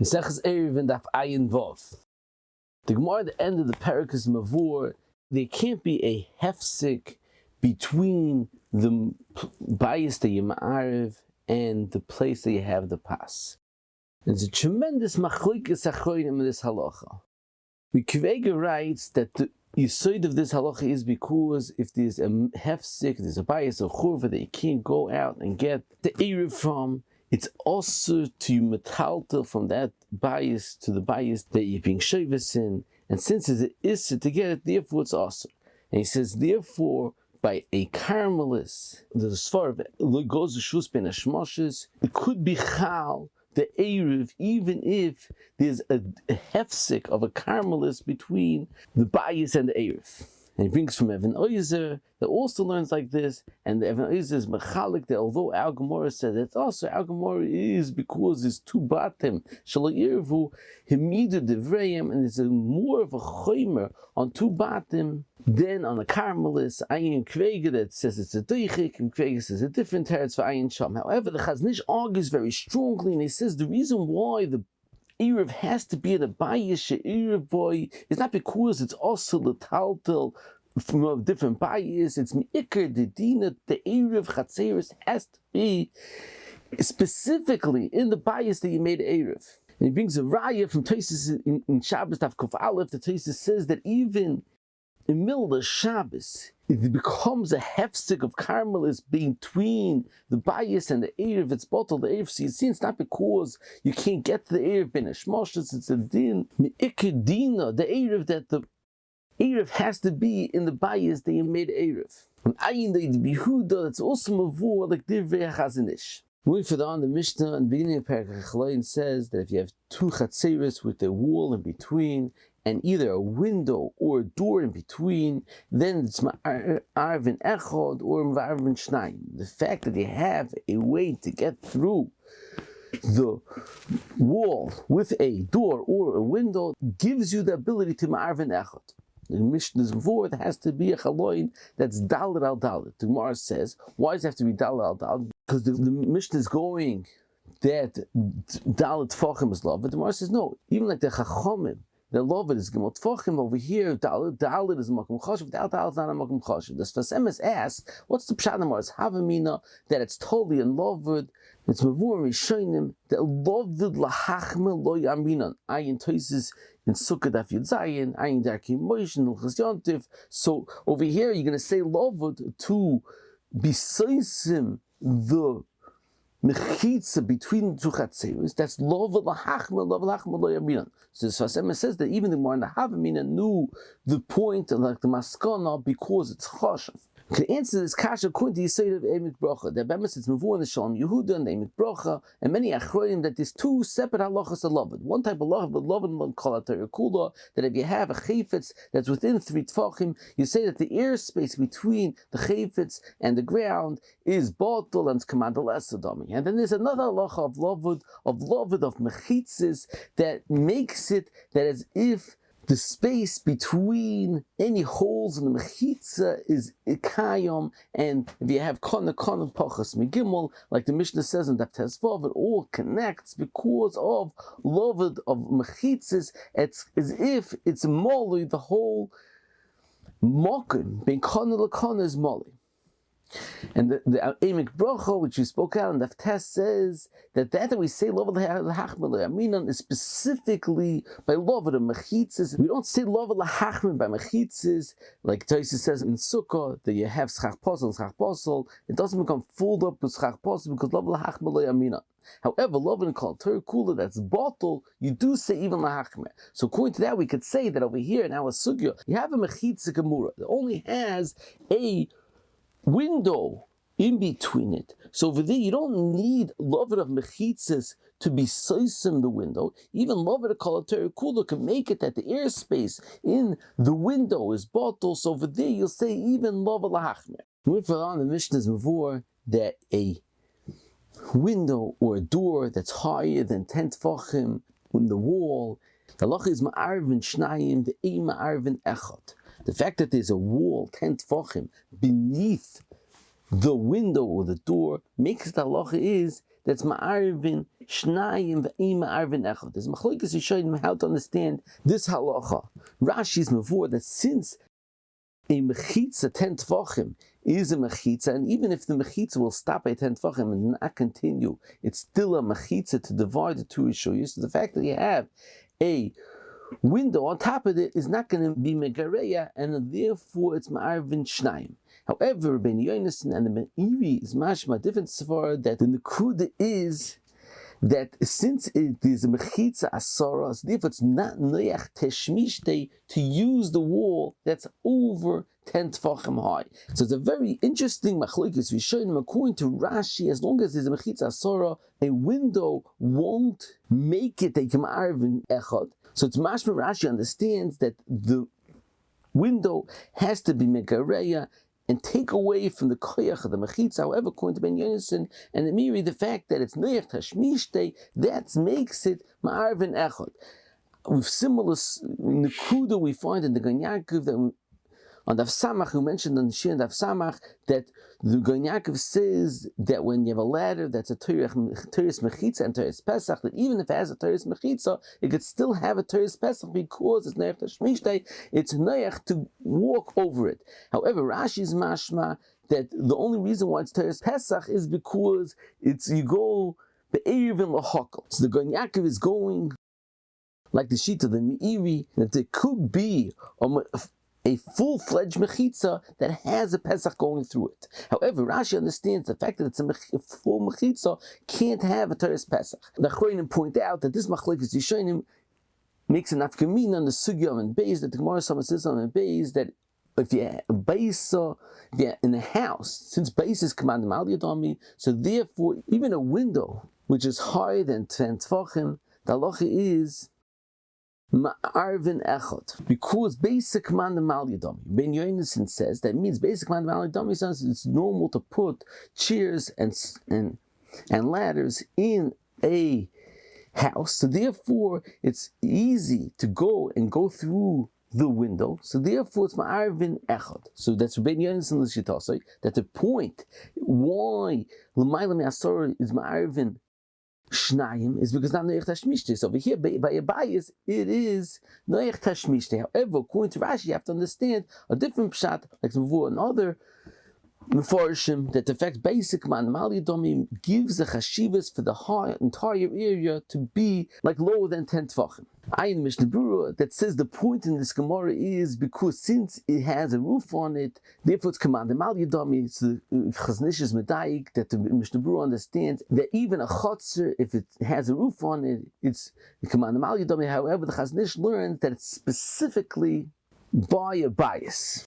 Mesechus Eruvin daf ayin vov. The Gemara at the end of the parak is mavur. There can't be a hefsek between the bias that you ma'ariv and the place that you have the pas. There's a tremendous machlokes achronim in this halacha. Kvega writes that the yesod of this halacha is because if there's a hefsek, there's a bias or churva that you can't go out and get the eiruv from, it's also to metaltel from that bias to the bias that you're being shavas in, and since it's issa to get it, therefore it's also. And he says, therefore, by a caramelist, the svar goes to shus ben hashmoshes, it could be chal the eiruv, even if there's a hefsek of a caramelist between the bias and the eiruv. And he brings from Evan Oizer that also learns like this, and the Evan Oizer is mechalik that although Al Gemara says it's also Al Gemara is because there's two batim shelo eiruvu himidu devreim, and there's more of a choimer on two batim than on a caramelist. Ayin Kvega that says it's a deichik, and Kvega says a different teretz for Ayin Sham. However, the Chaznish argues very strongly, and he says the reason why the eiruv has to be in a bias eiruv boy is not because it's also letaltel from a different bias. It's meikar the dina. The eiruv chatzeris has to be specifically in the bias that you made eiruv. And he brings a raya from Tosfos in Shabbos Daf Kuf Aleph. The Tosfos says that even in the middle of Shabbos, it becomes a hefsek of caramelis between the bias and the eiruv. It's bottled the eiruv. So you see, it's not because you can't get to the eiruv ben hashmoshes. It's a din meikar dina, the eiruv, that the eiruv has to be in the bias that you made eiruv. And ayin the bihuda, that's also mavur like divrei chazanish. Moving further on, the Mishnah in the beginning of Parak Chalayin says that if you have two chatzeris with a wall in between, and either a window or a door in between, then it's ma'arvin echod or ma'arvin shnayim. The fact that you have a way to get through the wall with a door or a window gives you the ability to ma'arvin echod. The Mishnah's word has to be a chaloin that's dalet al dalet. The Gemara says, why does it have to be dalet al dalet? Because the Mishnah is going that dalet tfachim is love, but the Gemara says no. Even like the chachomim, the lavud is gemot tfachim over here. Dalet is makom chashuv. Dalet is not a makom chashuv. The Sfas Emes asks, what's the pshat in the Gemara? It's havamina that it's totally in lavud. It's mavur rishonim that lavud lhachmir lo yaminan. Ayin Tosfos in Sukkah Daf Yud Zayin, Ayin Darkei Moshe L'chas Yontif. So over here you're going to say lavud to be soisim the mechitza between the two chatzeros. That's lavud lhachmir lo yaminan. So the Sfas Emes says that even the Gemara in the Havamina knew the point, like the maskana, because it's chashav. To answer this kasha, according to Yisrael of Eimik Bracha, the Bemis it's Mavur and the Shalom Yehuda and the Eimik Bracha, and many achronim that there's two separate halachas of lavud. One type of lavud, but lavud called kula, that if you have a chayfetz that's within 3 tfachim, you say that the airspace between the chayfetz and the ground is batal and it's commanded esadami. And then there's another halacha of lavud of mechitzes that makes it that as if the space between any holes in the mechitza is ikayom, and if you have kana pachas megimel, like the Mishnah says in Daf Tezvav, it all connects because of lavud of mechitzas. It's as if it's molly, the whole mokim ben kana lekana is molly. And the Eimik Bracha, which we spoke out in the test, says that we say lavud lhachmir aminan is specifically by lavud of mechitzes. We don't say lavud lhachmir by mechitzes, like Tosfos says in Sukkah that you have schach posel. It doesn't become filled up with schach posel because lavud lhachmir aminan. However, lavud and kol Torah kula that's bottle, you do say even lhachmir. So according to that, we could say that over here in our sugya, you have a mechitzah gemura that only has a window in between it. So over there, you don't need lavud of mechitzas to be soisim the window. Even lavud of kol Torah kula can make it that the airspace in the window is bottle. So over there, you'll say even lavud lhachmir. Moving on, the Mishnah is mavur that a window or a door that's higher than 10 tfachim in the wall, the halacha is ma'arvin shnayim, the ei ma'arvin echad. The fact that there's a wall 10 tfachim beneath the window or the door makes the halacha is that's ma'arvin shnayim v'im ma'arvin echad. There's machlokes Rishonim how to understand this halacha. Rashi's mavur that since a mechitza 10 tvachim is a mechitza, and even if the mechitza will stop at 10 tvachim and not continue, it's still a mechitza to divide the two rishuyos. So the fact that you have a window on top of it is not going to be megareya, and therefore it's ma'arvin shnayim. However, Ben Yonason and the Meiri is mashma different svara that the nekuda is that since it is a mechitza asaras, therefore it's not noyach teshmishte to use the wall that's over 10 tefachim high. So it's a very interesting machlokes Rishonim. According to Rashi, as long as there's a mechitza asara, a window won't make it a k'ma'arvin echad. So it's mashma Rashi understands that the window has to be megareya and take away from the koyach of the mechitza. However, according to Ben Yonason and the Miri, the fact that it's noyach tashmishte, that makes it ma'arvin echad. With similar nekuda we find in the Gan Yaakov that on Daf Samach, who mentioned on the Shir Daf Samach that the Gan Yaakov says that when you have a ladder that's a teres mechitza and teres pesach, that even if it has a teres mechitza, it could still have a teres pesach because it's noyach tashmishte. It's noyach to walk over it. However, Rashi's mashma that the only reason why it's teres pesach is because it's you go the Eruvin lhachmir. So the Gan Yaakov is going like the sheet of the Meiri that there could be a full-fledged mechitza that has a Pesach going through it. However, Rashi understands the fact that it's a full mechitza can't have a Teres Pesach. The Achronim point out that this machlokes Rishonim makes an afkamin on the sugya and beis that the Gemara says on beis that if you have a beis in a house, since beis is commanded al yadami, so therefore even a window which is higher than 10 tefachim, the halacha is ma'arvin echad, because basic man mal yadami. Ben Yonason says that means basic man mal yadami says it's normal to put chairs and ladders in a house, so therefore it's easy to go through the window. So therefore it's ma'arvin echad. So that's Ben Yonason l'shitasei that the point why l'mayla me'asor is ma'arvin Shnayim is because not noyach tashmishte. So over here, by a bias, it is noyach tashmishte. However, according to Rashi, you have to understand a different pshat, like before another mefarshim, that the fact basic man mal yadomim gives the chashivas for the entire area to be like lower than 10 tefachim. Ayin Mishnah Berurah that says the point in this Gemara is because since it has a roof on it, therefore it's commanded mal yadomim. It's the Chaznish is medayik that the Mishnah Berurah understands that even a chotzer, if it has a roof on it, it's commanded mal yadomim. However, the Chaznish learns that it's specifically by a bias.